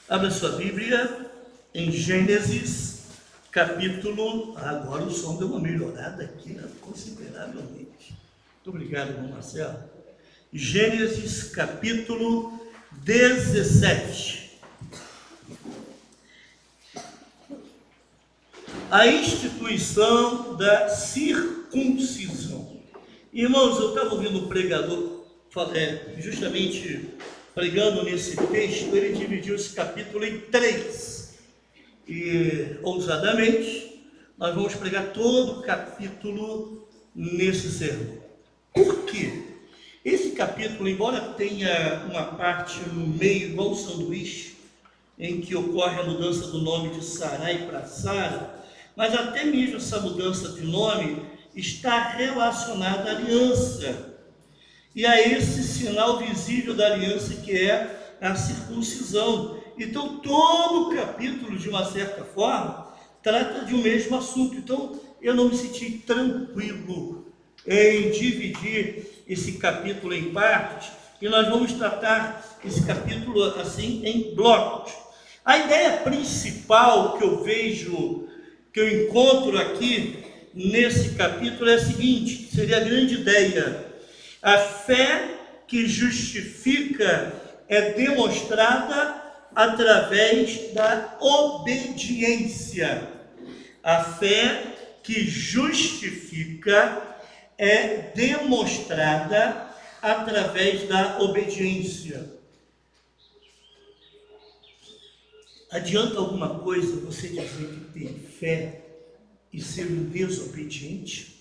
Abra sua Bíblia em Gênesis, capítulo... Agora o som deu uma melhorada aqui, né? Consideravelmente. Muito obrigado, irmão Marcelo. Gênesis, capítulo 17. A instituição da circuncisão. Irmãos, eu estava ouvindo o pregador justamente pregando nesse texto. Ele dividiu esse capítulo em 3. E, ousadamente, nós vamos pregar todo o capítulo nesse sermão. Por quê? Esse capítulo, embora tenha uma parte no meio, igual um sanduíche, em que ocorre a mudança do nome de Sarai para Sara, mas até mesmo essa mudança de nome está relacionada à aliança, e a esse sinal visível da aliança que é a circuncisão. Então todo o capítulo, de uma certa forma, trata de um mesmo assunto. Então eu não me senti tranquilo em dividir esse capítulo em partes, e nós vamos tratar esse capítulo assim em blocos. A ideia principal que eu vejo, que eu encontro aqui nesse capítulo é a seguinte, seria a grande ideia: a fé que justifica é demonstrada através da obediência. A fé que justifica é demonstrada através da obediência. Adianta alguma coisa você dizer que tem fé e ser um desobediente?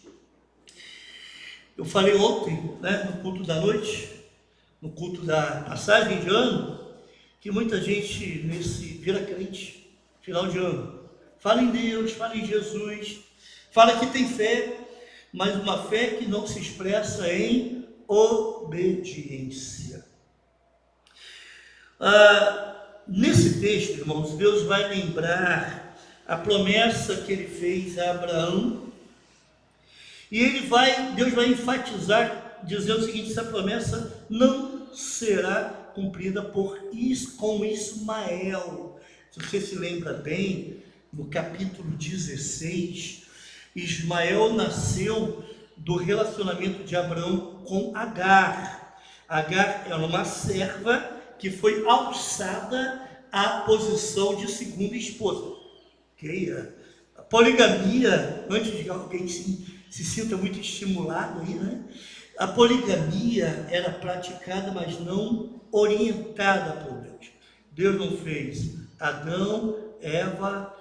Eu falei ontem, no culto da noite, no culto da passagem de ano, que muita gente vira crente, final de ano, fala em Deus, fala em Jesus, fala que tem fé, mas uma fé que não se expressa em obediência. Nesse texto, irmãos, Deus vai lembrar a promessa que ele fez a Abraão, e Deus vai enfatizar, dizendo o seguinte: essa promessa não será cumprida com Ismael. Se você se lembra bem, no capítulo 16, Ismael nasceu do relacionamento de Abraão com Agar. Agar era uma serva que foi alçada à posição de segunda esposa. A poligamia, antes de alguém se sinta muito estimulado aí, a poligamia era praticada, mas não orientada por Deus. Deus não fez Adão, Eva,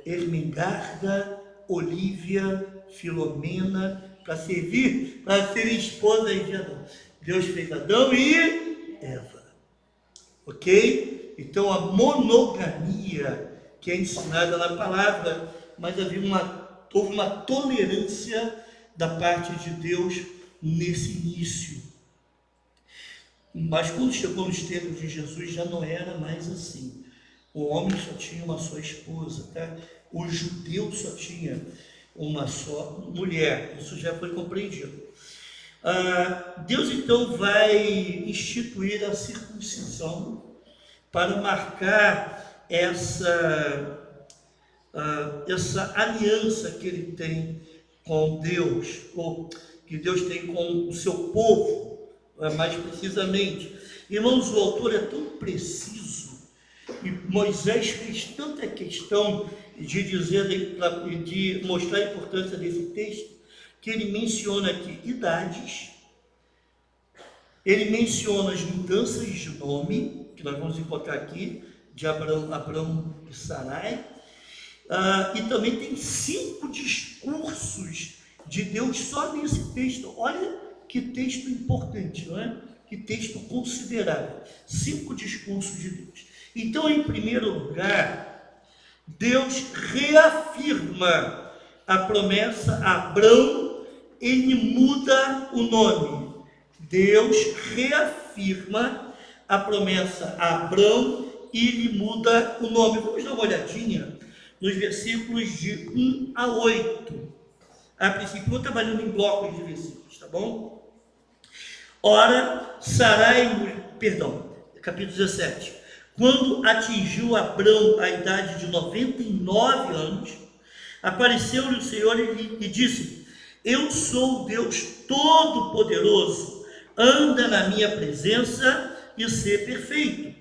Ermengarda, Olívia, Filomena para serem esposas de Adão. Deus fez Adão e Eva. Ok? Então a monogamia que é ensinada na palavra, mas houve uma tolerância da parte de Deus nesse início. Mas quando chegou nos tempos de Jesus, já não era mais assim. O homem só tinha uma só esposa, tá? O judeu só tinha uma só mulher. Isso já foi compreendido. Deus então vai instituir a circuncisão para marcar essa aliança que ele tem com Deus, ou que Deus tem com o seu povo, mais precisamente. Irmãos, o autor é tão preciso, e Moisés fez tanta questão de mostrar a importância desse texto, que ele menciona aqui idades, ele menciona as mudanças de nome, que nós vamos encontrar aqui, de Abraão e Sarai, e também tem 5 discursos de Deus só nesse texto. Olha que texto importante, não é? Que texto considerável. 5 discursos de Deus. Então, em primeiro lugar, Deus reafirma a promessa a Abraão, ele muda o nome. Deus reafirma a promessa a Abraão e ele muda o nome. Vamos dar uma olhadinha nos versículos de 1 a 8. A princípio, eu vou trabalhando em blocos de versículos, tá bom? Ora, capítulo 17. quando atingiu Abrão a idade de 99 anos, apareceu-lhe o Senhor e disse: eu sou o Deus Todo-Poderoso, anda na minha presença e sê perfeito.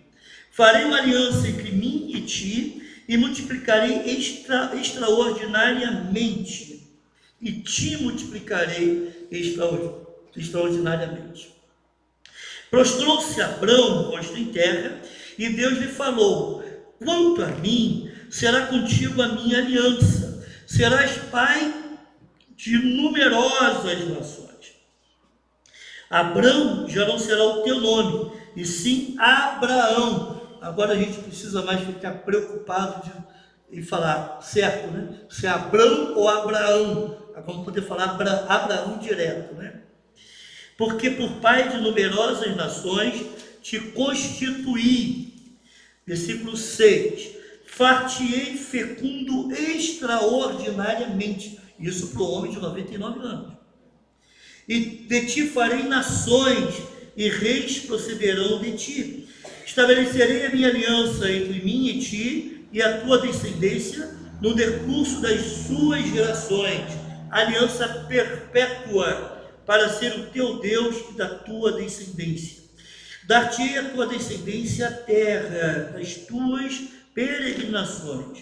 Farei uma aliança entre mim e ti, e multiplicarei extraordinariamente, e te multiplicarei extraordinariamente. Prostrou-se Abrão, rosto em terra, e Deus lhe falou: quanto a mim, será contigo a minha aliança, serás pai de numerosas nações. Abrão já não será o teu nome, e sim Abraão. Agora a gente precisa mais ficar preocupado em falar certo, né? Se é Abrão ou Abraão. Agora vamos poder falar Abraão direto, né? Porque por pai de numerosas nações te constituí. Versículo 6. Far-te-ei fecundo extraordinariamente. Isso para o homem de 99 anos. E de ti farei nações, e reis procederão de ti. Estabelecerei a minha aliança entre mim e ti, e a tua descendência, no decurso das suas gerações, aliança perpétua, para ser o teu Deus e da tua descendência. Dar-te-ei a tua descendência a terra das tuas peregrinações,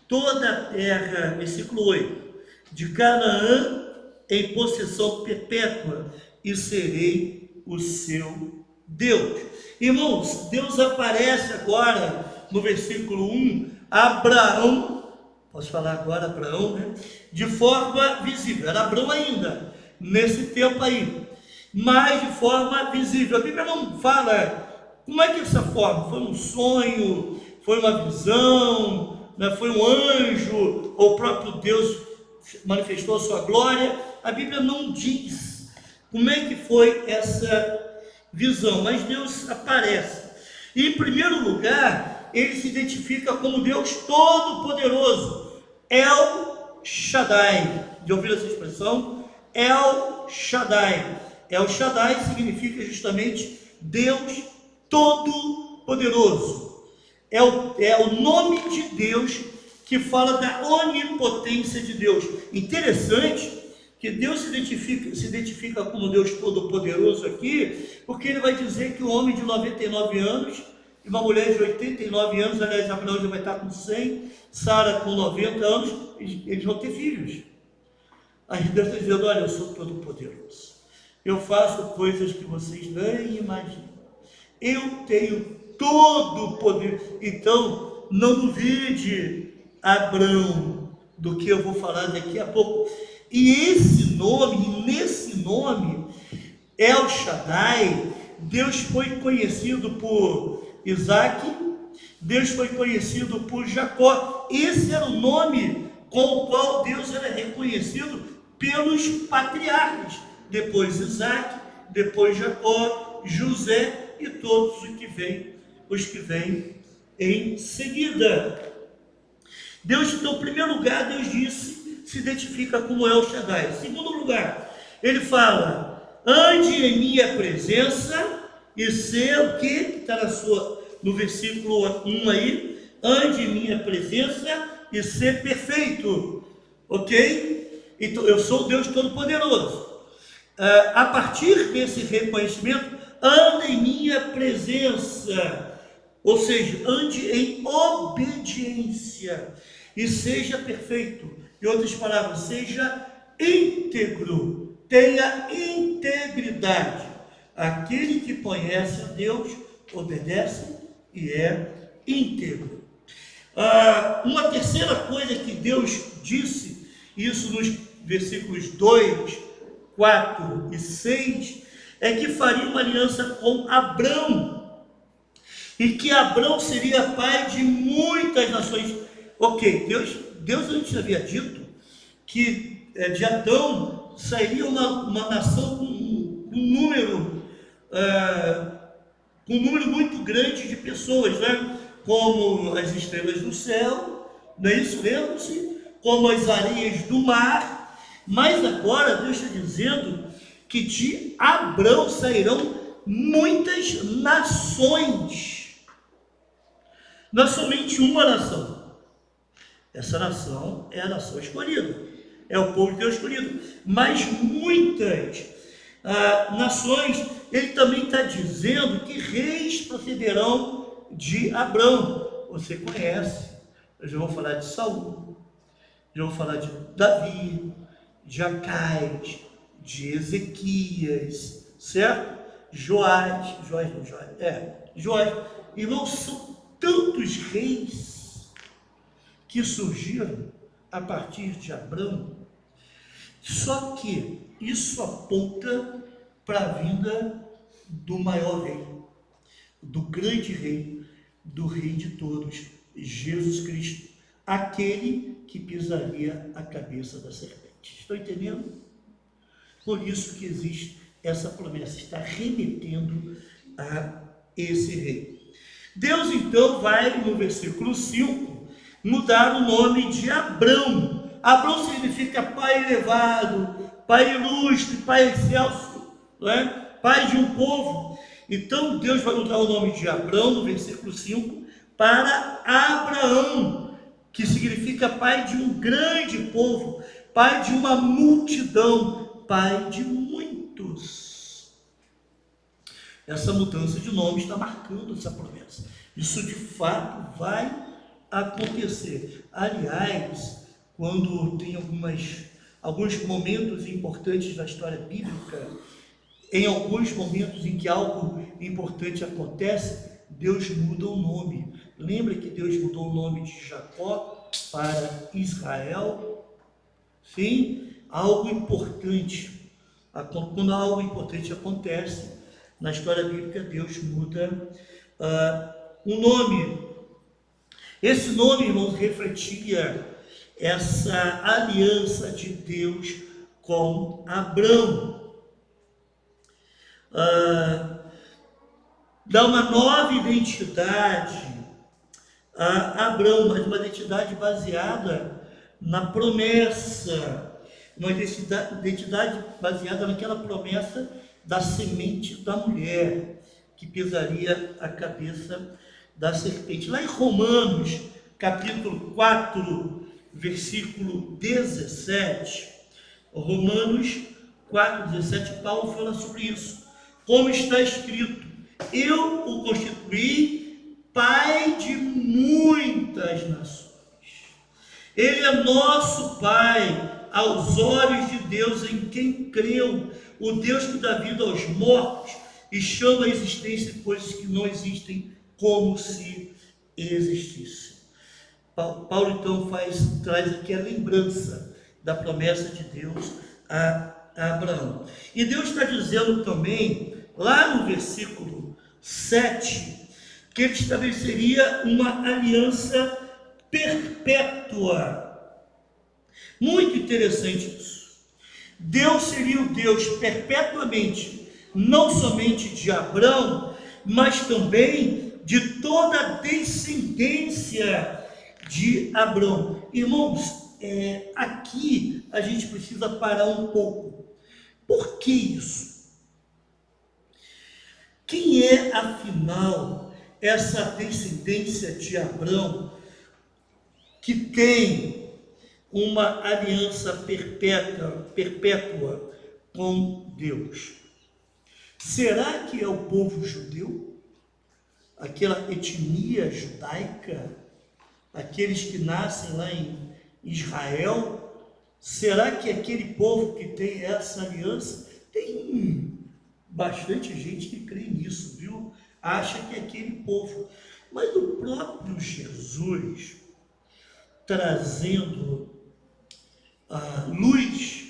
toda a terra, versículo 8, de Canaã em possessão perpétua, e serei o seu Deus. Irmãos, Deus aparece agora no versículo 1, Abraão, posso falar agora Abraão, né? De forma visível, era Abraão ainda, nesse tempo aí, mas de forma visível. A Bíblia não fala como é que é essa forma, foi um sonho, foi uma visão, né? Foi um anjo, ou o próprio Deus manifestou a sua glória. A Bíblia não diz como é que foi essa visão, mas Deus aparece. E em primeiro lugar, ele se identifica como Deus Todo-Poderoso, El Shaddai. De ouvir essa expressão? El Shaddai. El Shaddai significa justamente Deus Todo-Poderoso. É o nome de Deus que fala da onipotência de Deus. Interessante que Deus se identifica como Deus Todo-Poderoso aqui, porque ele vai dizer que o homem de 99 anos e uma mulher de 89 anos, aliás, Abraão já vai estar com 100, Sara com 90 anos, eles vão ter filhos. Aí Deus está dizendo: olha, eu sou Todo-Poderoso, eu faço coisas que vocês nem imaginam, eu tenho todo o poder. Então, não duvide, Abraão, do que eu vou falar daqui a pouco. E nesse nome, El Shaddai, Deus foi conhecido por Isaac, Deus foi conhecido por Jacó. Esse era o nome com o qual Deus era reconhecido pelos patriarcas. Depois Isaac, depois Jacó, José e todos os que vêm em seguida. Deus, então, em primeiro lugar, Deus se identifica como El Shaddai. Em segundo lugar, ele fala: ande em minha presença e ser o que está no versículo 1 aí, ande em minha presença e ser perfeito, ok? Então, eu sou o Deus Todo-Poderoso. A partir desse reconhecimento, ande em minha presença, ou seja, ande em obediência e seja perfeito. Em outras palavras, seja íntegro, tenha integridade. Aquele que conhece a Deus, obedece e é íntegro. Uma terceira coisa que Deus disse, isso nos versículos 2, 4 e 6, é que faria uma aliança com Abrão, e que Abrão seria pai de muitas nações. Ok, Deus antes havia dito que de Adão sairia uma nação com um número muito grande de pessoas, né? Como as estrelas do céu, não é isso? Lembra-se? Como as areias do mar. Mas agora Deus está dizendo que de Abrão sairão muitas nações. Não é somente uma nação. Essa nação é a nação escolhida, é o povo de Deus escolhido. Mas muitas nações, ele também está dizendo que reis procederão de Abrão. Você conhece, eu já vou falar de Saul, já vou falar de Davi, de Acais, de Ezequias, certo? Joás. Irmãos, são tantos reis que surgiram a partir de Abrão, só que isso aponta para a vinda do maior rei, do grande rei, do rei de todos, Jesus Cristo, aquele que pisaria a cabeça da serpente. Estão entendendo? Por isso que existe essa promessa, está remetendo a esse rei. Deus então vai, no versículo 5, mudar o nome de Abrão. Abrão significa pai elevado, pai ilustre, pai excelso, não é? Pai de um povo. Então Deus vai mudar o nome de Abrão, no versículo 5, para Abraão, que significa pai de um grande povo, pai de uma multidão, pai de muitos. Essa mudança de nome está marcando essa promessa. Isso de fato vai acontecer. Aliás, quando tem alguns momentos importantes da história bíblica, em alguns momentos em que algo importante acontece, Deus muda o nome. Lembra que Deus mudou o nome de Jacó para Israel? Sim, algo importante. Quando algo importante acontece na história bíblica, Deus muda o nome. Esse nome, irmãos, refletia essa aliança de Deus com Abrão. Dá uma nova identidade a Abrão, mas uma identidade baseada na promessa, uma identidade baseada naquela promessa da semente da mulher, que pisaria a cabeça da serpente. Lá em Romanos, capítulo 4, versículo 17, Romanos 4,17, Paulo fala sobre isso. Como está escrito, eu o constituí pai de muitas nações. Ele é nosso pai aos olhos de Deus em quem creu, o Deus que dá vida aos mortos e chama a existência coisas que não existem como se existissem. Paulo então traz aqui a lembrança da promessa de Deus a Abraão. E Deus está dizendo também, lá no versículo 7, que ele estabeleceria uma aliança perpétua. Muito interessante isso. Deus seria o Deus perpetuamente, não somente de Abrão, mas também de toda a descendência de Abrão. Irmãos, aqui a gente precisa parar um pouco. Por que isso? Quem é, afinal, essa descendência de Abrão que tem uma aliança perpétua com Deus? Será que é o povo judeu? Aquela etnia judaica? Aqueles que nascem lá em Israel? Será que aquele povo que tem essa aliança? Tem bastante gente que crê nisso, viu? Acha que é aquele povo. Mas o próprio Jesus, trazendo a luz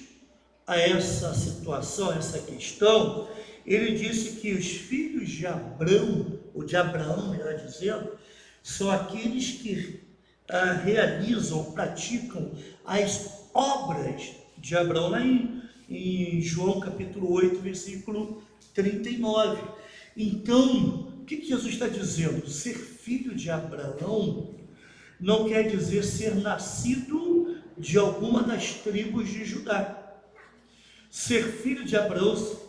a essa situação, a essa questão, ele disse que os filhos de Abrão, ou de Abraão, melhor dizendo, são aqueles que realizam, praticam as obras de Abraão, lá em João capítulo 8, versículo 39. Então, o que Jesus está dizendo? Ser filho de Abraão não quer dizer ser nascido de alguma das tribos de Judá. Ser filho de Abraão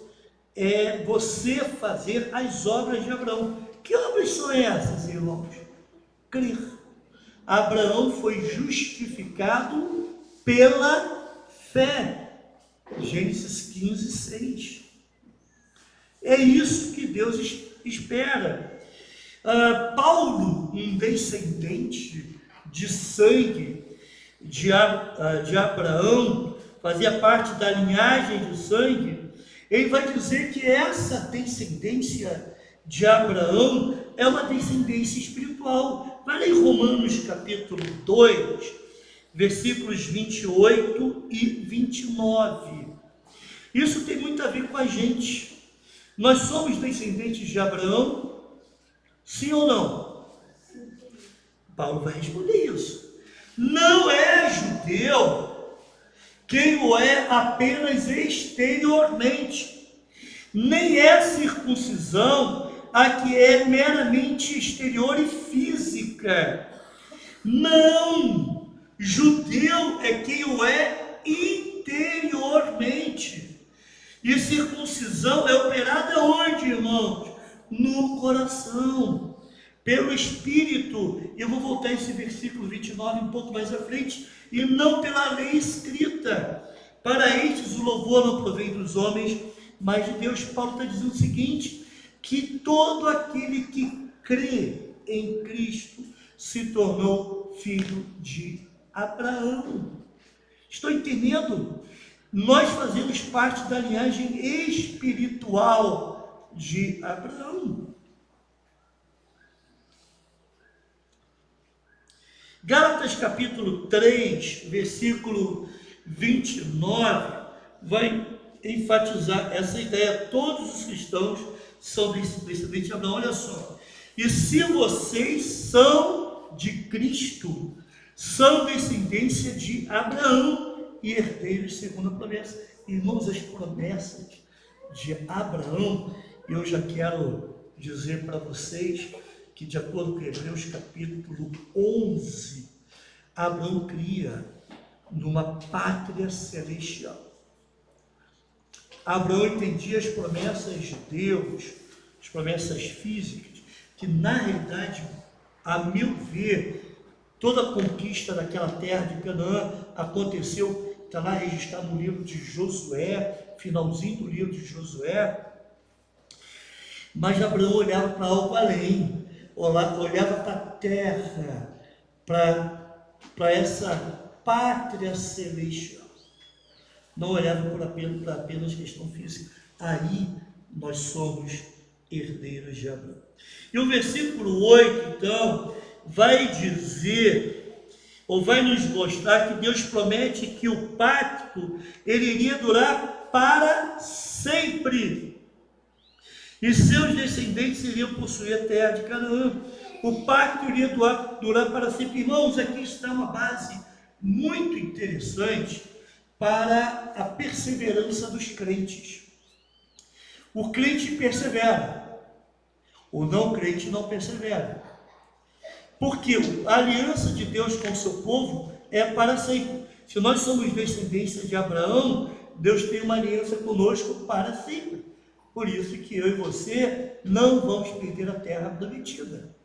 é você fazer as obras de Abraão. Que obras são essas, irmãos? crer. Abraão foi justificado pela fé. Gênesis 15, 6. É isso que Deus espera. Paulo, um descendente de sangue de Abraão, fazia parte da linhagem de sangue, ele vai dizer que essa descendência de Abraão é uma descendência espiritual. Vai ler em Romanos capítulo 2, versículos 28 e 29. Isso tem muito a ver com a gente. Nós somos descendentes de Abraão? Sim ou não? Paulo vai responder isso. Não é judeu quem o é apenas exteriormente, nem é circuncisão a que é meramente exterior e física. Não, judeu é quem o é interiormente. E circuncisão é operada onde, irmãos? No coração, pelo Espírito. Eu vou voltar a esse versículo 29 um pouco mais à frente. E não pela lei escrita. Para estes o louvor não provém dos homens, mas de Deus. Paulo está dizendo o seguinte, que todo aquele que crê em Cristo se tornou filho de Abraão. Estou entendendo? Nós fazemos parte da linhagem espiritual de Abraão. Gálatas capítulo 3, versículo 29, vai enfatizar essa ideia. Todos os cristãos são descendentes de Abraão. Olha só. E se vocês são de Cristo, são descendência de Abraão e herdeiros segundo a promessa. Irmãos, as promessas de Abraão, eu já quero dizer para vocês que, de acordo com Hebreus capítulo 11, Abraão cria numa pátria celestial. Abraão entendia as promessas de Deus, as promessas físicas, que na realidade, a meu ver, toda a conquista daquela terra de Canaã aconteceu, está lá registrado no livro de Josué, finalzinho do livro de Josué. Mas Abraão olhava para algo além, olhava para a terra, para essa pátria celestial. Não olhava para apenas questão física. Aí nós somos herdeiros de Abraão. E o versículo 8, então, vai dizer, ou vai nos mostrar que Deus promete que o pacto, ele iria durar para sempre. E seus descendentes iriam possuir a terra de Canaã. O pacto iria durar para sempre. Irmãos, aqui está uma base muito interessante para a perseverança dos crentes. O crente persevera, o não crente não persevera. Porque a aliança de Deus com o seu povo é para sempre. Se nós somos descendência de Abraão, Deus tem uma aliança conosco para sempre. Por isso que eu e você não vamos perder a terra prometida,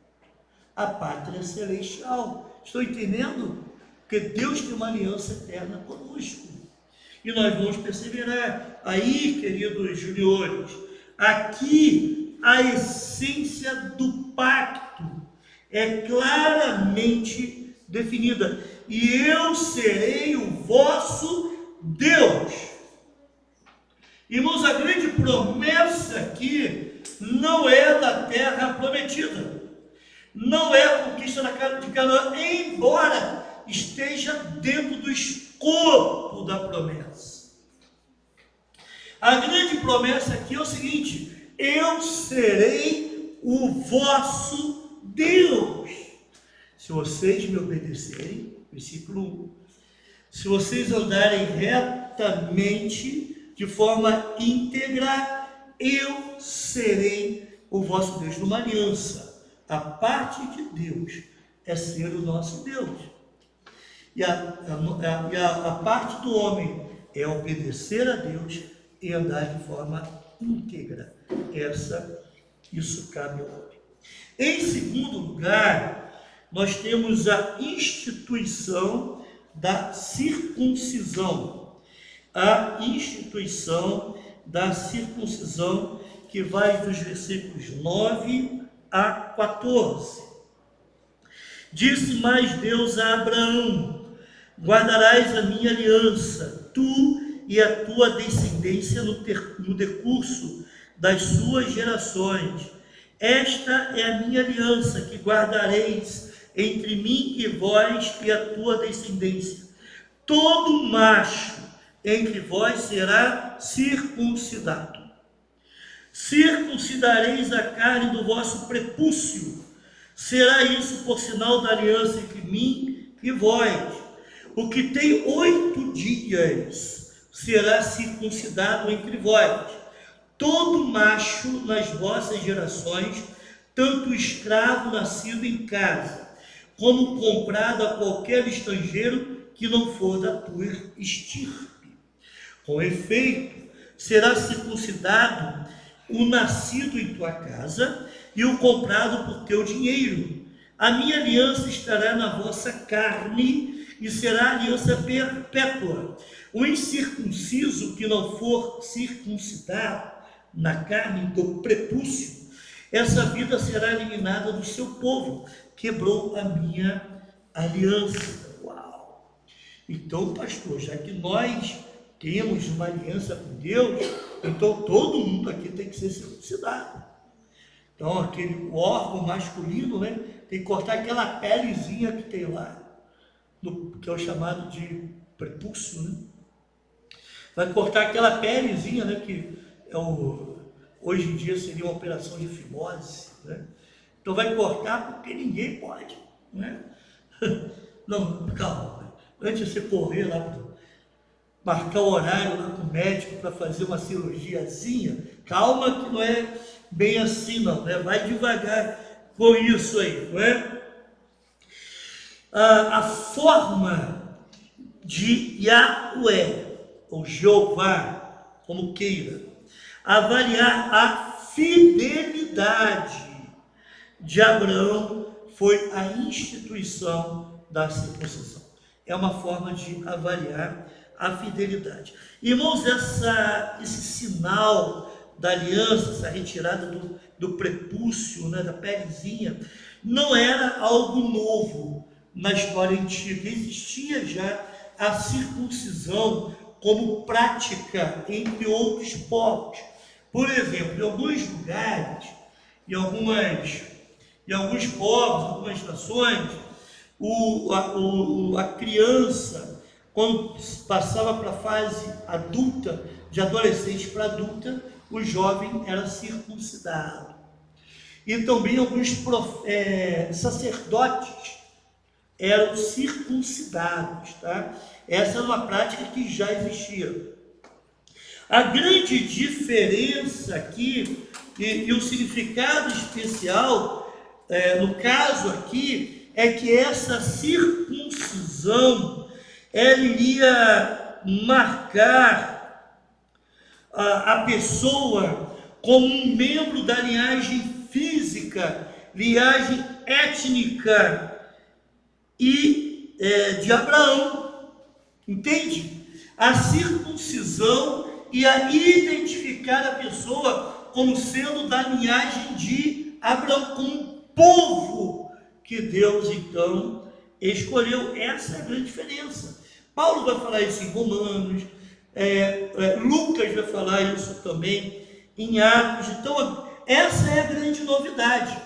a pátria celestial. Estou entendendo? Porque Deus tem uma aliança eterna conosco. E nós vamos perseverar. Aí, queridos juniores, aqui a essência do pacto é claramente definida. E eu serei o vosso Deus. Irmãos, a grande promessa aqui não é da terra prometida, não é a conquista de Canaã, embora esteja dentro do escopo da promessa. A grande promessa aqui é o seguinte: eu serei o vosso Deus, se vocês me obedecerem, versículo 1, se vocês andarem retamente, de forma íntegra, eu serei o vosso Deus. Numa aliança, a parte de Deus é ser o nosso Deus. E a parte do homem é obedecer a Deus e andar de forma íntegra. Isso cabe ao homem. Em segundo lugar, nós temos a instituição da circuncisão. A instituição da circuncisão, que vai dos versículos 9 a 14. Disse mais Deus a Abraão: guardarás a minha aliança, tu e a tua descendência no decurso das suas gerações. Esta é a minha aliança que guardareis entre mim e vós e a tua descendência. Todo macho entre vós será circuncidado. Circuncidareis a carne do vosso prepúcio. Será isso por sinal da aliança entre mim e vós. O que tem 8 dias será circuncidado entre vós. Todo macho nas vossas gerações, tanto escravo nascido em casa, como comprado a qualquer estrangeiro que não for da tua estirpe. Com efeito, será circuncidado o nascido em tua casa e o comprado por teu dinheiro. A minha aliança estará na vossa carne e será aliança perpétua. O incircunciso que não for circuncidado na carne do prepúcio, essa vida será eliminada do seu povo. Quebrou a minha aliança. Uau! Então, pastor, já que nós temos uma aliança com Deus, então todo mundo aqui tem que ser circuncidado. Então, aquele órgão masculino, né, tem que cortar aquela pelezinha que tem lá, que é o chamado de prepúcio, né? Vai cortar aquela pelezinha, né, que é hoje em dia seria uma operação de fimose, né? Então vai cortar porque ninguém pode, né? Não, calma. Antes de você correr lá, marcar o horário lá com o médico para fazer uma cirurgiazinha, calma que não é bem assim não, né? Vai devagar com isso aí, não é? A forma de Yahweh, ou Jeová, como queira, avaliar a fidelidade de Abraão foi a instituição da circuncisão. É uma forma de avaliar a fidelidade. Irmãos, esse sinal da aliança, essa retirada do prepúcio, né, da pelezinha, não era algo novo na história antiga. Existia já a circuncisão como prática entre outros povos. Por exemplo, em alguns lugares, em alguns povos, algumas nações, a criança, quando passava para a fase adulta, de adolescente para adulta, o jovem era circuncidado. E também alguns sacerdotes eram circuncidados, tá? Essa é uma prática que já existia. A grande diferença aqui e o significado especial, no caso aqui, é que essa circuncisão ela iria marcar a pessoa como um membro da linhagem física, linhagem étnica e de Abraão, entende? A circuncisão ia identificar a pessoa como sendo da linhagem de Abraão, como um povo que Deus então escolheu. Essa é a grande diferença. Paulo vai falar isso em Romanos, Lucas vai falar isso também em Atos. Então essa é a grande novidade,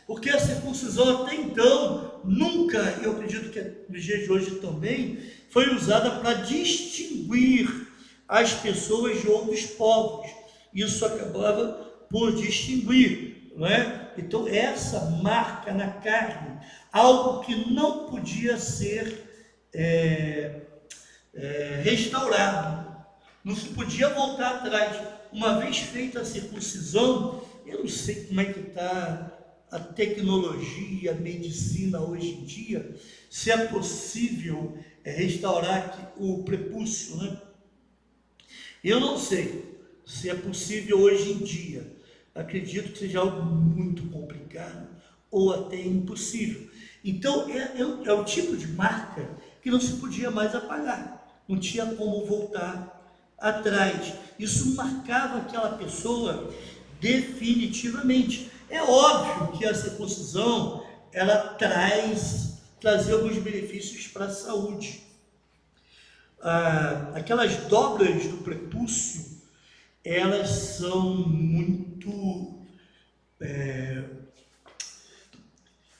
porque a circuncisão até então nunca, eu acredito que nos dias de hoje também, foi usada para distinguir as pessoas de outros povos. Isso acabava por distinguir, não é? Então essa marca na carne, algo que não podia ser restaurado, não se podia voltar atrás. Uma vez feita a circuncisão, eu não sei como é que está a tecnologia, a medicina hoje em dia, se é possível restaurar o prepúcio, né? Eu não sei se é possível hoje em dia. Acredito que seja algo muito complicado, ou até impossível. Então, é o tipo de marca que não se podia mais apagar, não tinha como voltar atrás. Isso marcava aquela pessoa definitivamente. É óbvio que a circuncisão, ela trazia alguns benefícios para a saúde. Aquelas dobras do prepúcio, elas são muito...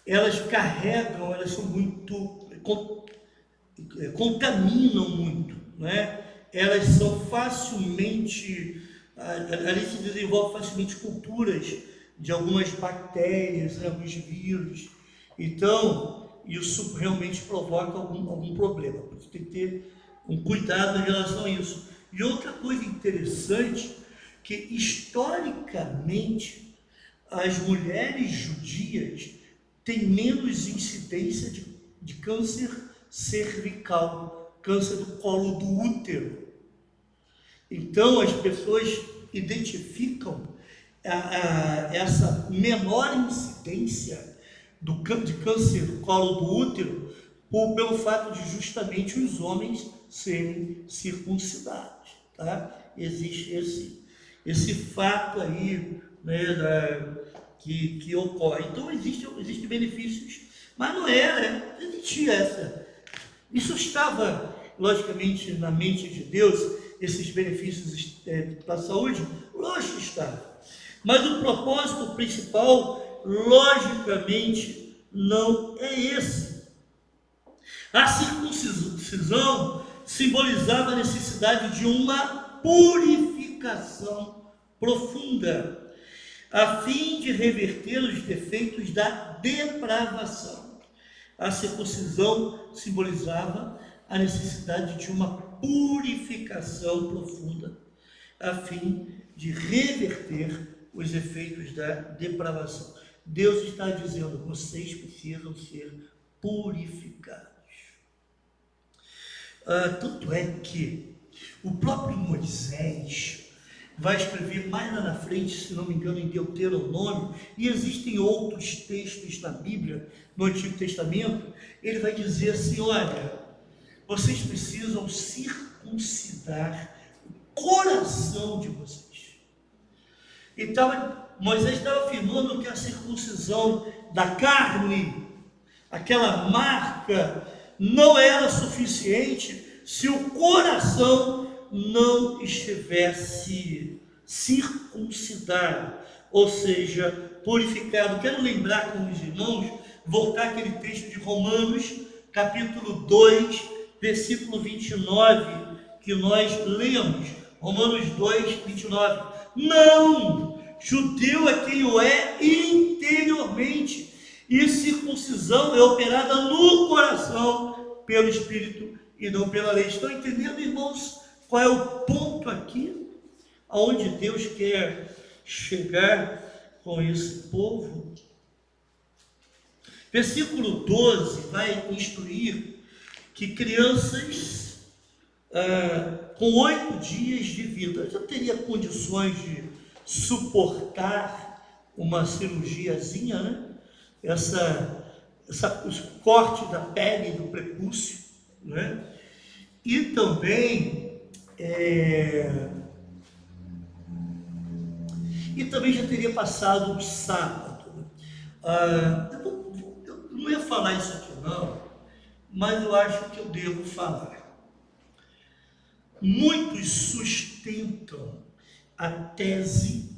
elas carregam, elas são muito... contaminam muito, né? Elas são facilmente... ali se desenvolvem facilmente culturas de algumas bactérias, né, alguns vírus. Então, isso realmente provoca algum problema. Por isso tem que ter um cuidado em relação a isso. E outra coisa interessante, que historicamente as mulheres judias têm menos incidência de câncer cervical, câncer do colo do útero. Então as pessoas identificam essa menor incidência de câncer do colo do útero pelo fato de justamente os homens serem circuncidados, tá? Existe esse fato aí, né, que ocorre. Então existem benefícios, mas não era, não existia isso estava, logicamente, na mente de Deus, esses benefícios para a saúde, lógico que estava. Mas o propósito principal, logicamente, não é esse. A circuncisão simbolizava a necessidade de uma purificação profunda, a fim de reverter os defeitos da depravação. A circuncisão simbolizava a necessidade de uma purificação profunda, a fim de reverter os efeitos da depravação. Deus está dizendo: vocês precisam ser purificados. Tanto é que o próprio Moisés vai escrever mais lá na frente, se não me engano, em Deuteronômio, e existem outros textos na Bíblia, no Antigo Testamento, ele vai dizer assim: olha, vocês precisam circuncidar o coração de vocês. Então, Moisés estava afirmando que a circuncisão da carne, aquela marca, não era suficiente se o coração não estivesse circuncidado, ou seja, purificado. Quero lembrar com os irmãos, voltar aquele texto de Romanos, capítulo 2, versículo 29, que nós lemos. Romanos 2, 29. Não, judeu é quem o é interiormente, e circuncisão é operada no coração pelo Espírito e não pela lei. Estão entendendo, irmãos, qual é o ponto aqui? Aonde Deus quer chegar com esse povo? Versículo 12 vai instruir que crianças com 8 dias de vida já teria condições de suportar uma cirurgiazinha, né? O corte da pele do prepúcio, né? E também já teria passado o sábado. Eu não ia falar isso aqui não, mas eu acho que eu devo falar. Muitos sustentam a tese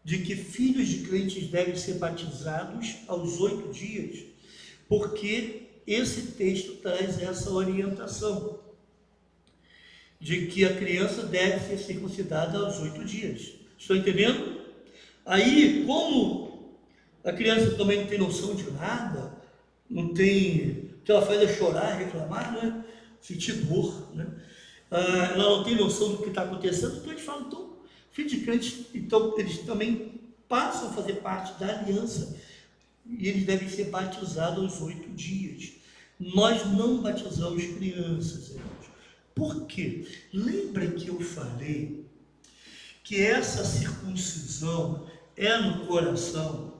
de que filhos de crentes devem ser batizados aos 8 dias, porque esse texto traz essa orientação de que a criança deve ser circuncidada aos 8 dias. Estão entendendo? Aí, como a criança também não tem noção de nada, não tem, o que ela faz é chorar, reclamar, né? Sentir dor, né? Ela não tem noção do que está acontecendo, então eles falam: então, filho de crente, então eles também passam a fazer parte da aliança e eles devem ser batizados aos 8 dias. Nós não batizamos crianças, irmãos. Por quê? Lembra que eu falei que essa circuncisão é no coração,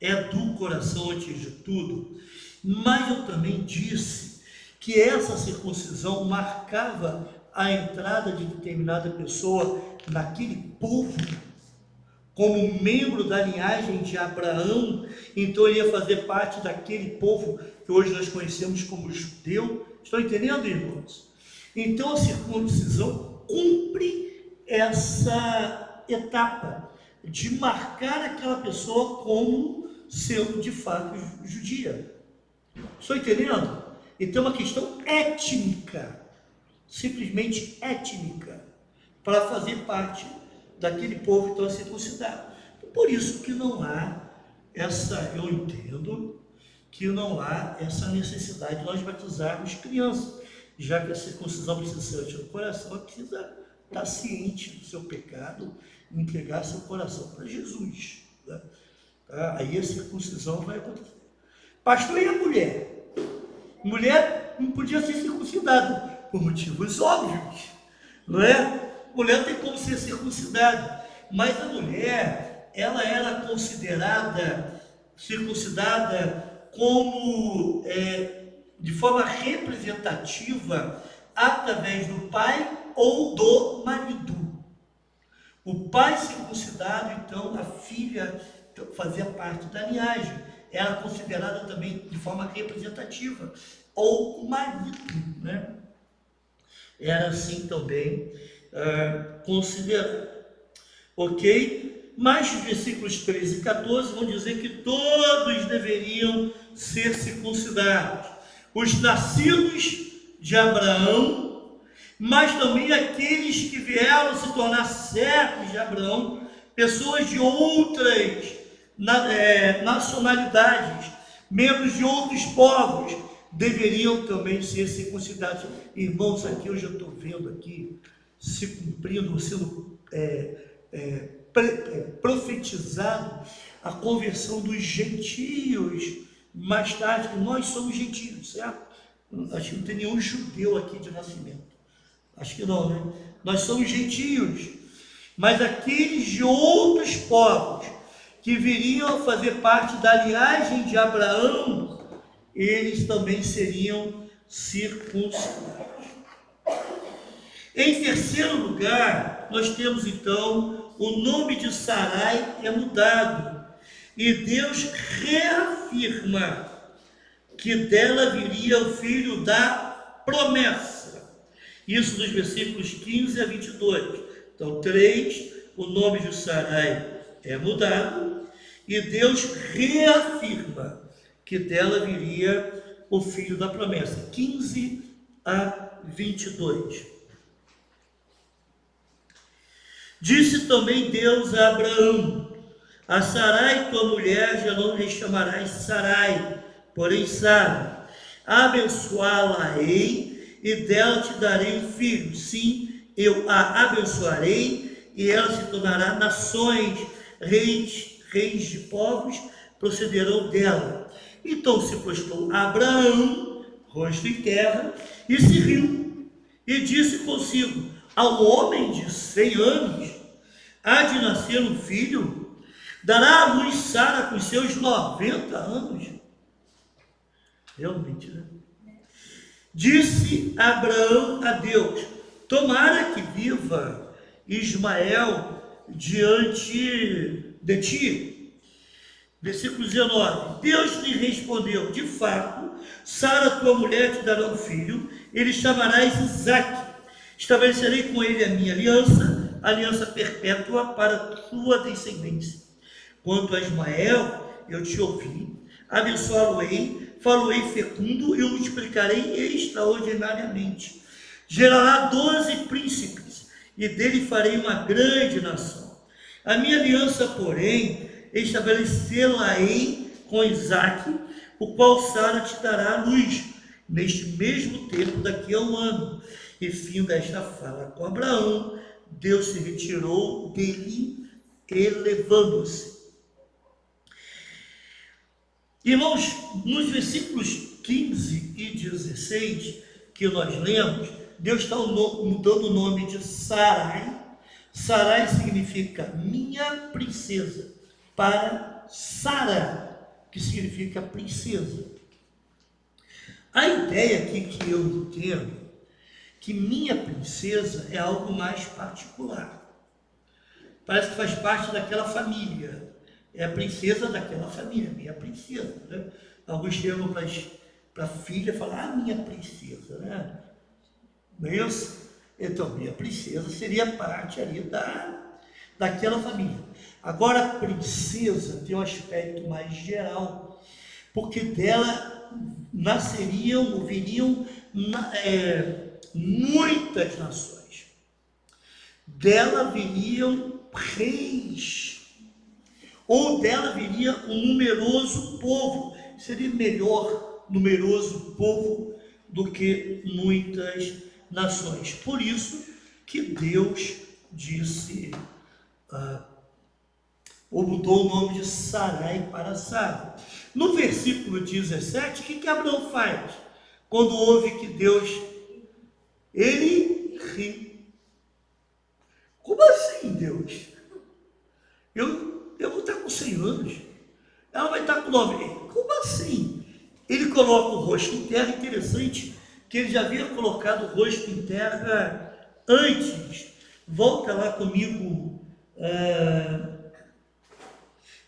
é do coração antes de tudo, mas eu também disse que essa circuncisão marcava a entrada de determinada pessoa naquele povo, como membro da linhagem de Abraão, então ele ia fazer parte daquele povo que hoje nós conhecemos como judeu. Estão entendendo, irmãos? Então a circuncisão cumpre essa etapa de marcar aquela pessoa como sendo de fato judia. Estão entendendo? Então é uma questão étnica, simplesmente étnica, para fazer parte daquele povo que estava circuncidado. Por isso que não há essa, eu entendo, que não há essa necessidade de nós batizarmos crianças, já que a circuncisão precisa ser antes do coração, ela precisa estar ciente do seu pecado, entregar seu coração para Jesus, né? Aí a circuncisão vai acontecer. Pastor, e a mulher? Mulher não podia ser circuncidada, por motivos óbvios, não é? Mulher tem como ser circuncidada, mas a mulher, ela era considerada circuncidada como, de forma representativa, através do pai ou do marido. O pai circuncidado, então, a filha fazia parte da linhagem, era considerada também de forma representativa, ou o marido, né? Era assim também considerado, ok? Mas os versículos 13 e 14 vão dizer que todos deveriam ser circuncidados, os nascidos de Abraão, mas também aqueles que vieram se tornar servos de Abraão, pessoas de outras nacionalidades, membros de outros povos, deveriam também ser circuncidados. Irmãos, aqui eu já estou vendo aqui, se cumprindo, sendo profetizado a conversão dos gentios, mais tarde, que nós somos gentios, certo? Acho que não tem nenhum judeu aqui de nascimento, acho que não, né? Nós somos gentios, mas aqueles de outros povos, que viriam a fazer parte da linhagem de Abraão, eles também seriam circuncidados. Em terceiro lugar, nós temos então o nome de Sarai é mudado, e Deus reafirma que dela viria o filho da promessa. Isso nos versículos 15 a 22. Então, 3, o nome de Sarai é mudado, e Deus reafirma que dela viria o filho da promessa. 15 a 22. Disse também Deus a Abraão: a Sarai, tua mulher, já não lhe chamarás Sarai, porém Sara. Abençoá-la-ei, e dela te darei um filho. Sim, eu a abençoarei, e ela se tornará nações, reis de povos procederão dela. Então se postou Abraão, rosto em terra, e se riu, e disse consigo: ao homem de 100 anos há de nascer um filho? Dará à luz Sara com seus 90 anos? Realmente, né? Disse Abraão a Deus: tomara que viva Ismael diante de ti. Versículo 19. Deus lhe respondeu: de fato, Sara, tua mulher, te dará um filho, ele chamarás Isaque. Estabelecerei com ele a minha aliança perpétua para a tua descendência. Quanto a Ismael, eu te ouvi, abençoá-lo-ei, falo-ei fecundo e o multiplicarei extraordinariamente. Gerará 12 príncipes, e dele farei uma grande nação. A minha aliança, porém, estabelecê-la-ei com Isaque, o qual Sara te dará à luz, neste mesmo tempo, daqui a um ano. E fim desta fala com Abraão, Deus se retirou dele, elevando-se. Irmãos, nos versículos 15 e 16 que nós lemos, Deus está mudando o nome de Sarai. Sarai significa minha princesa, para Sara, que significa princesa. A ideia aqui que eu entendo, que minha princesa é algo mais particular. Parece que faz parte daquela família. É a princesa daquela família, minha princesa. Né? Alguns chegam para a filha e falam, minha princesa, né? Não é isso? Então, minha princesa seria parte ali daquela família. Agora, a princesa tem um aspecto mais geral, porque dela nasceriam ou viriam muitas nações. Dela viriam reis, ou dela viria um numeroso povo. Seria melhor numeroso povo do que muitas nações. Por isso que Deus disse, ou mudou o nome de Sarai para Sara. No versículo 17, o que Abraão faz? Quando ouve que Deus, ele ri. Como assim, Deus? Eu vou estar com 100 anos, ela vai estar com 90. Como assim? Ele coloca o rosto em terra. Interessante que ele já havia colocado o rosto em terra antes. Volta lá comigo,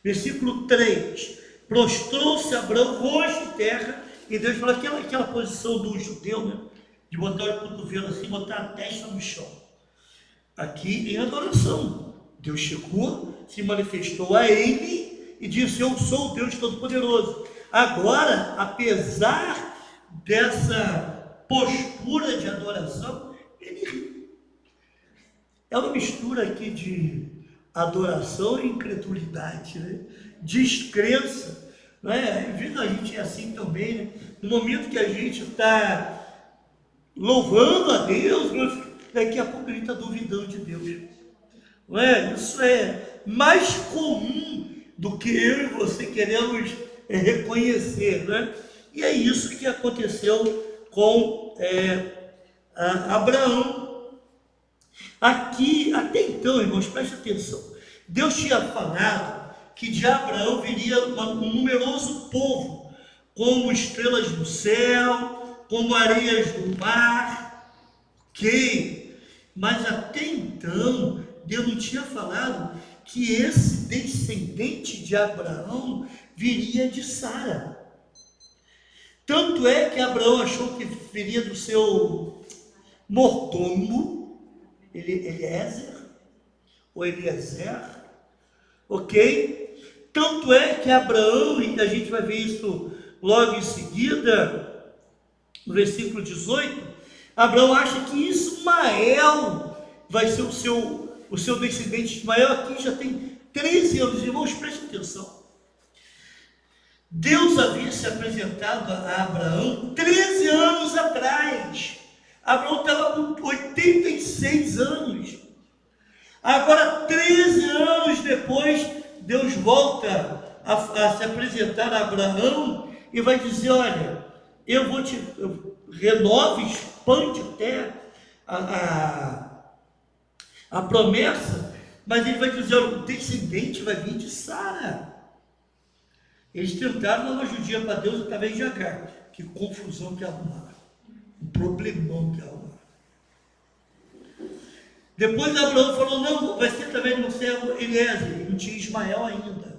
versículo 3. Prostrou-se Abraão, rosto em terra, e Deus falou, aquela posição do judeu, né? De botar o cotovelo assim, botar a testa no chão. Aqui em adoração. Deus chegou, se manifestou a ele e disse, eu sou o Deus Todo-Poderoso. Agora, apesar dessa postura de adoração, ele ri. É uma mistura aqui de adoração e incredulidade, né? Descrença. Né? Às vezes a gente é assim também, né? No momento que a gente está louvando a Deus, daqui a pouco a gente está duvidando de Deus. Não é? Isso é mais comum do que eu e você queremos reconhecer, né? E é isso que aconteceu com Abraão. Aqui, até então, irmãos, preste atenção. Deus tinha falado que de Abraão viria um numeroso povo, como estrelas do céu, como areias do mar, mas até então, Deus não tinha falado que esse descendente de Abraão viria de Sara. Tanto é que Abraão achou que viria do seu mordomo, Eliezer, ou Eliezer, ok? Tanto é que Abraão, e a gente vai ver isso logo em seguida, no versículo 18, Abraão acha que Ismael vai ser o seu descendente. Ismael aqui já tem 13 anos, irmãos, prestem atenção. Deus havia se apresentado a Abraão 13 anos atrás. Abraão estava com 86 anos. Agora, 13 anos depois, Deus volta a se apresentar a Abraão e vai dizer, olha, eu renove, expande até a promessa, mas ele vai dizer, o descendente vai vir de Sara. Eles tentaram dar uma judia para Deus através de Agar. Que confusão que arrumaram. Um problemão que arrumaram. Depois Abraão falou, não, vai ser através do meu servo Eliezer. Não tinha Ismael ainda.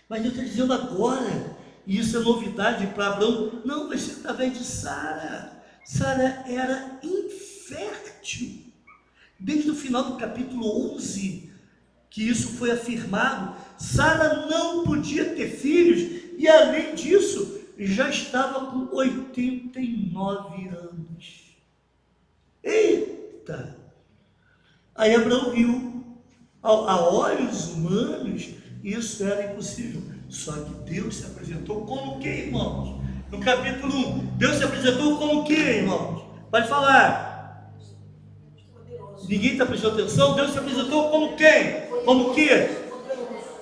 Mas Deus está dizendo agora, e isso é novidade para Abraão, não, vai ser através de Sara. Sara era infértil. Desde o final do capítulo 11, que isso foi afirmado, Sara não podia ter filhos, e além disso, já estava com 89 anos. Eita! Aí Abraão viu, a olhos humanos, isso era impossível. Só que Deus se apresentou como o que, irmãos? No capítulo 1, Deus se apresentou como o que, irmãos? Pode falar. Ninguém está prestando atenção? Deus se apresentou como quem? Como o que?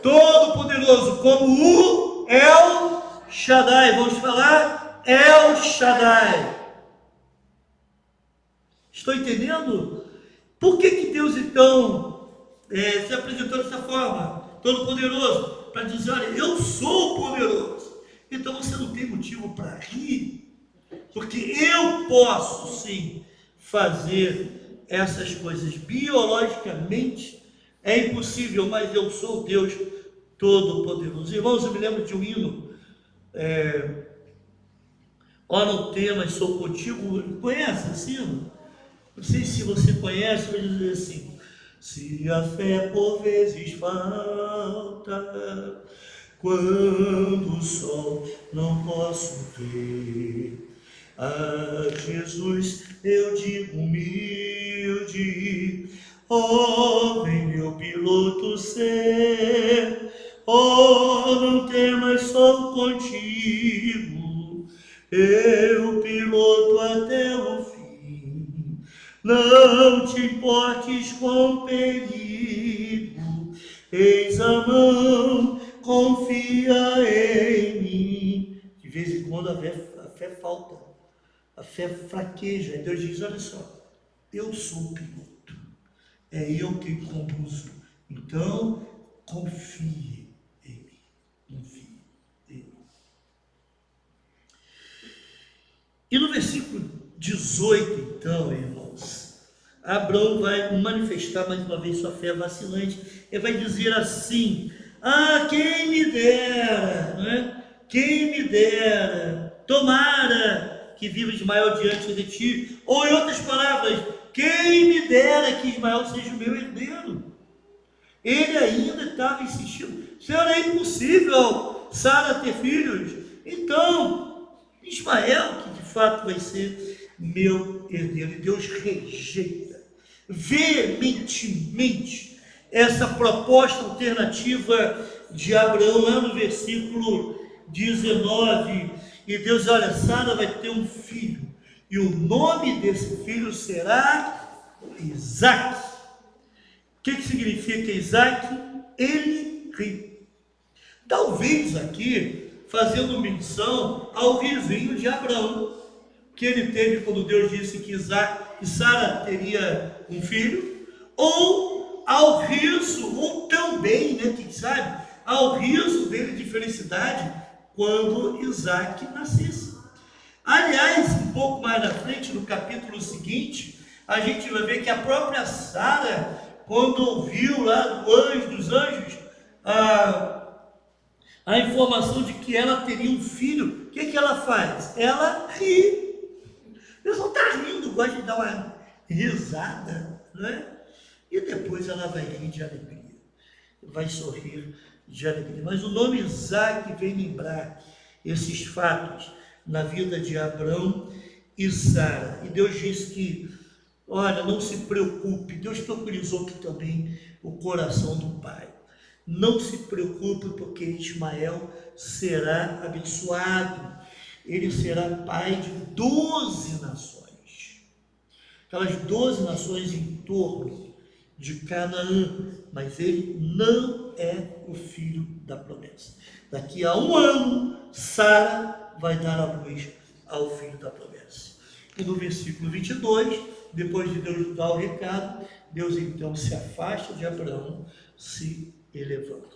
Todo-Poderoso, como o El Shaddai. Vamos falar? El Shaddai. Estou entendendo? Por que Deus então se apresentou dessa forma? Todo-Poderoso? para dizer, olha, eu sou poderoso. Então você não tem motivo para rir, porque eu posso sim fazer essas coisas. Biologicamente é impossível, mas eu sou Deus Todo-Poderoso. Irmãos, eu me lembro de um hino, ó, não temas, sou contigo. Conhece esse hino? Não sei se você conhece, vai dizer assim: se a fé por vezes falta, quando o sol não posso ver, a Jesus eu digo humilde, ó, vem meu piloto ser, ó, não temas, sou contigo, eu piloto até o fim, não te importes com perigo, eis a mão, confia em mim. De vez em quando a fé falta, a fé fraqueja. E Deus diz, olha só, eu sou o piloto, é eu quem conduzo, então confie em mim, confie em mim. E no versículo 18, então, irmãos, Abraão vai manifestar mais uma vez sua fé vacilante, e vai dizer assim: ah, quem me dera, não é? Quem me dera, tomara que viva Ismael diante de ti, ou em outras palavras, quem me dera que Ismael seja o meu herdeiro. Ele ainda estava insistindo, Senhor, é impossível Sara ter filhos, então Ismael, que de fato vai ser meu herdeiro. E Deus rejeita veementemente essa proposta alternativa de Abraão, lá no versículo 19, e Deus diz, olha, Sara vai ter um filho, e o nome desse filho será Isaque. O que significa Isaque? Ele ri. Talvez aqui, fazendo menção ao risinho de Abraão, que ele teve quando Deus disse que Sara teria um filho, ou ao riso, ou também, né, quem sabe, ao riso dele de felicidade quando Isaque nascesse. Aliás, um pouco mais na frente, no capítulo seguinte, a gente vai ver que a própria Sara, quando ouviu lá dos anjos, a informação de que ela teria um filho, o que ela faz? Ela ri. O pessoal está rindo, gosta de dar uma risada, não é? E depois ela vai rir de alegria, vai sorrir de alegria. Mas o nome Isaque vem lembrar esses fatos na vida de Abraão e Sara. E Deus diz que, olha, não se preocupe, Deus tranquilizou aqui também o coração do pai. Não se preocupe, porque Ismael será abençoado. Ele será pai de 12 nações. Aquelas 12 nações em torno de Canaã. Mas ele não é o filho da promessa. Daqui a um ano, Sara vai dar a luz ao filho da promessa. E no versículo 22, depois de Deus dar o recado, Deus então se afasta de Abraão, se elevando.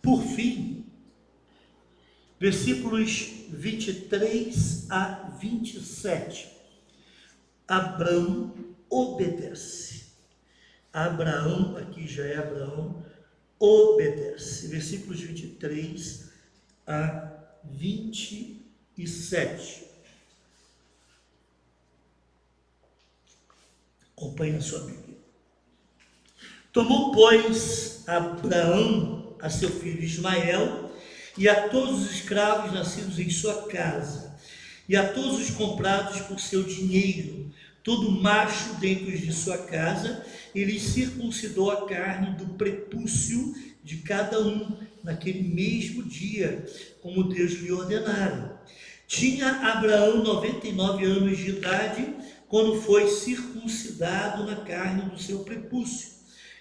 Por fim, versículos 23 a 27, Abraão obedece. Abraão, aqui já é Abraão, obedece. Versículos 23 a 27. Acompanhe na sua Bíblia. Tomou, pois, Abraão a seu filho Ismael e a todos os escravos nascidos em sua casa, e a todos os comprados por seu dinheiro, todo macho dentro de sua casa, ele circuncidou a carne do prepúcio de cada um, naquele mesmo dia, como Deus lhe ordenara. Tinha Abraão 99 anos de idade, quando foi circuncidado na carne do seu prepúcio.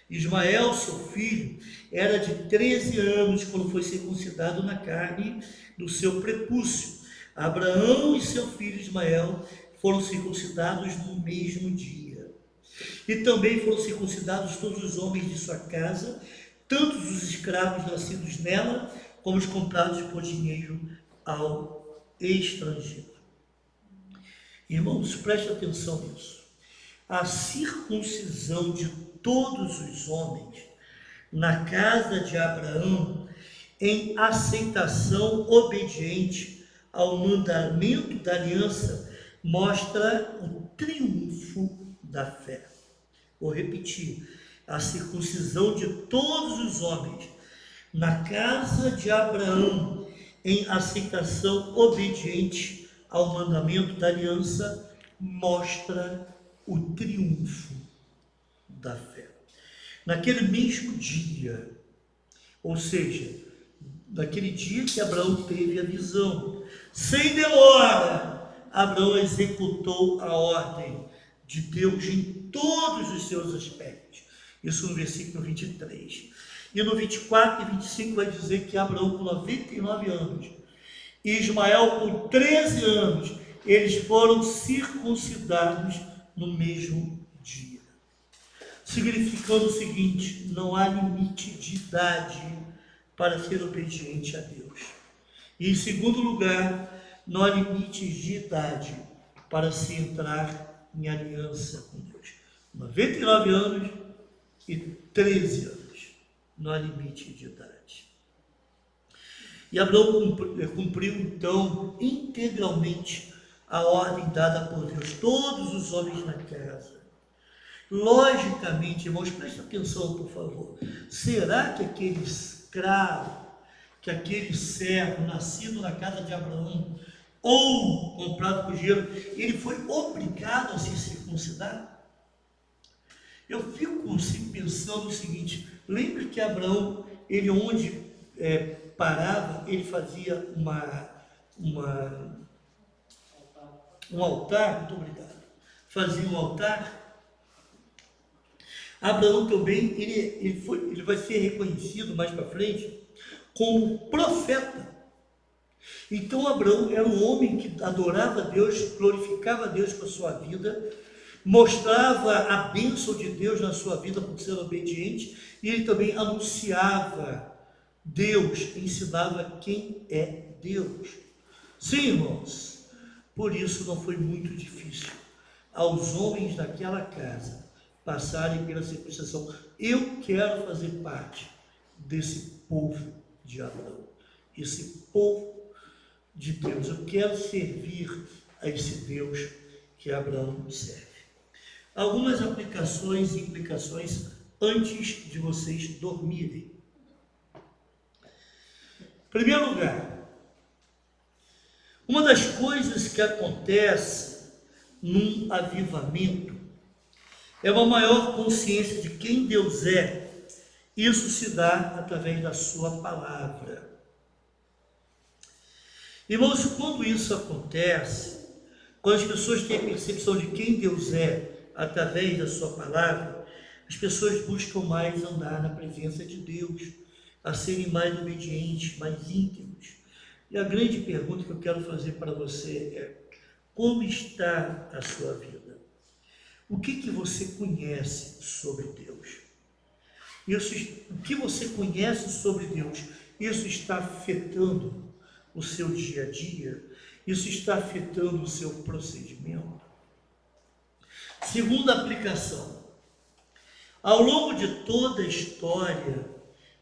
Ismael, seu filho, era de 13 anos quando foi circuncidado na carne do seu prepúcio. Abraão e seu filho Ismael foram circuncidados no mesmo dia. E também foram circuncidados todos os homens de sua casa, tanto os escravos nascidos nela, como os comprados por dinheiro ao estrangeiro. Irmãos, preste atenção nisso. A circuncisão de todos os homens na casa de Abraão, em aceitação obediente ao mandamento da aliança, mostra o triunfo da fé. Vou repetir: a circuncisão de todos os homens na casa de Abraão, em aceitação obediente ao mandamento da aliança, mostra o triunfo da fé. Naquele mesmo dia, ou seja, naquele dia que Abraão teve a visão, sem demora, Abraão executou a ordem de Deus em todos os seus aspectos. Isso no versículo 23. E no 24 e 25 vai dizer que Abraão com 99 anos e Ismael com 13 anos, eles foram circuncidados no mesmo dia. Significando o seguinte: não há limite de idade para ser obediente a Deus. E em segundo lugar, não há limites de idade para se entrar em aliança com Deus. 99 anos e 13 anos, não há limite de idade. E Abraão cumpriu então integralmente a ordem dada por Deus, todos os homens na casa. Logicamente, irmãos, preste atenção, por favor. Será que aquele escravo, que aquele servo nascido na casa de Abraão, ou comprado por dinheiro, ele foi obrigado a se circuncidar? Eu fico assim, pensando o seguinte: lembra que Abraão, ele onde parava, ele fazia um altar, muito obrigado, fazia um altar. Abraão também, ele vai ser reconhecido mais para frente como profeta. Então Abraão era um homem que adorava a Deus, glorificava a Deus com a sua vida, mostrava a bênção de Deus na sua vida por ser obediente, e ele também anunciava Deus, ensinava quem é Deus. Sim, irmãos, por isso não foi muito difícil aos homens daquela casa passarem pela circuncisão. Eu quero fazer parte desse povo de Abraão, esse povo de Deus. Eu quero servir a esse Deus que Abraão serve. Algumas aplicações e implicações antes de vocês dormirem. Em primeiro lugar, uma das coisas que acontece num avivamento é uma maior consciência de quem Deus é. Isso se dá através da sua palavra. Irmãos, quando isso acontece, quando as pessoas têm a percepção de quem Deus é através da sua palavra, as pessoas buscam mais andar na presença de Deus, a serem mais obedientes, mais íntimos. E a grande pergunta que eu quero fazer para você é: como está a sua vida? O que você conhece sobre Deus? O que você conhece sobre Deus, isso está afetando o seu dia a dia? Isso está afetando o seu procedimento? Segunda aplicação: ao longo de toda a história,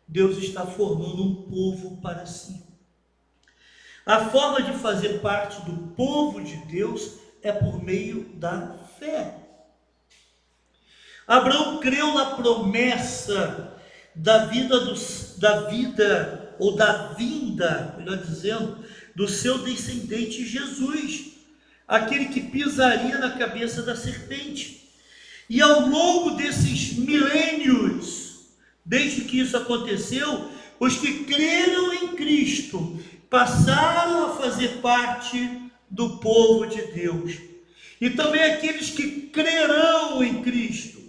Deus está formando um povo para si. A forma de fazer parte do povo de Deus é por meio da fé. Abraão creu na promessa da vinda, melhor dizendo, do seu descendente Jesus, aquele que pisaria na cabeça da serpente. E ao longo desses milênios, desde que isso aconteceu, os que creram em Cristo passaram a fazer parte do povo de Deus. E também aqueles que crerão em Cristo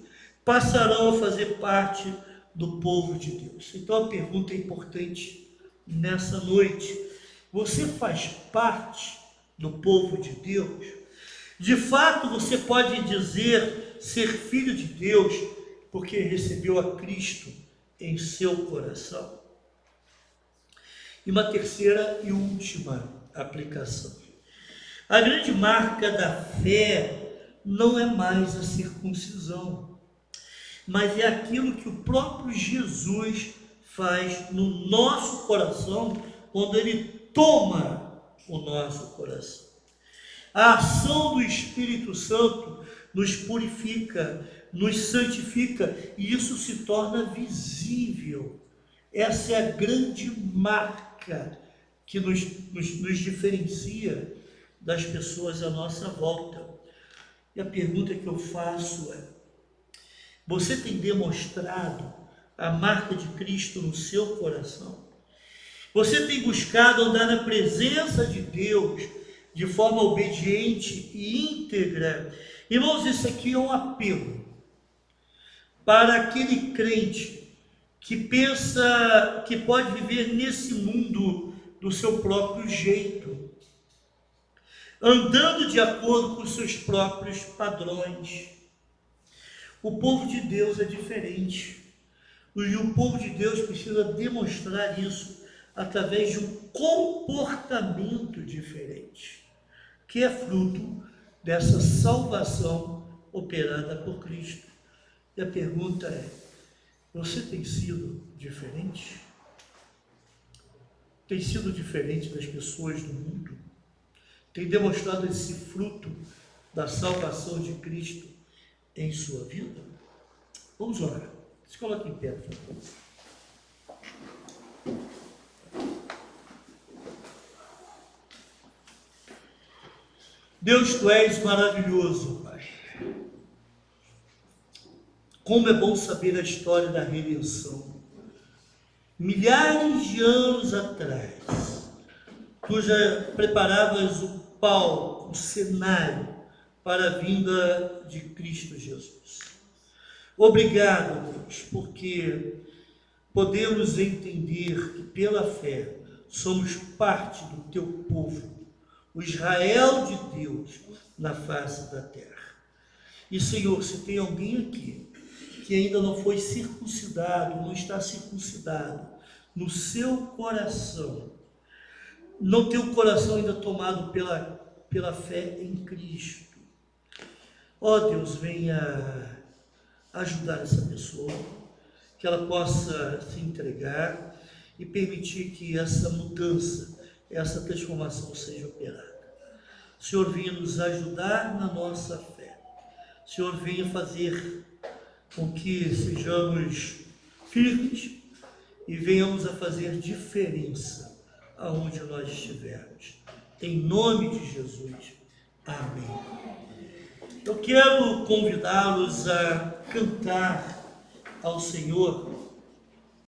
passarão a fazer parte do povo de Deus. Então a pergunta é importante nessa noite: você faz parte do povo de Deus? De fato, você pode dizer ser filho de Deus porque recebeu a Cristo em seu coração? E uma terceira e última aplicação. A grande marca da fé não é mais a circuncisão, mas é aquilo que o próprio Jesus faz no nosso coração, quando ele toma o nosso coração. A ação do Espírito Santo nos purifica, nos santifica, e isso se torna visível. Essa é a grande marca que nos diferencia das pessoas à nossa volta. E a pergunta que eu faço é: você tem demonstrado a marca de Cristo no seu coração? Você tem buscado andar na presença de Deus de forma obediente e íntegra? Irmãos, isso aqui é um apelo para aquele crente que pensa que pode viver nesse mundo do seu próprio jeito, andando de acordo com os seus próprios padrões. O povo de Deus é diferente, e o povo de Deus precisa demonstrar isso através de um comportamento diferente, que é fruto dessa salvação operada por Cristo. E a pergunta é: você tem sido diferente? Tem sido diferente das pessoas do mundo? Tem demonstrado esse fruto da salvação de Cristo em sua vida? Vamos orar. Se coloque em pé, por favor. Deus, Tu és maravilhoso, Pai. Como é bom saber a história da redenção. Milhares de anos atrás, Tu já preparavas o palco, o cenário para a vinda de Cristo Jesus. Obrigado, Deus, porque podemos entender que pela fé somos parte do Teu povo, o Israel de Deus na face da terra. E, Senhor, se tem alguém aqui que ainda não foi circuncidado, não está circuncidado no seu coração, não tem o coração ainda tomado pela fé em Cristo, ó Deus, venha ajudar essa pessoa, que ela possa se entregar e permitir que essa mudança, essa transformação seja operada. O Senhor venha nos ajudar na nossa fé. O Senhor venha fazer com que sejamos firmes e venhamos a fazer diferença aonde nós estivermos. Em nome de Jesus. Amém. Eu quero convidá-los a cantar ao Senhor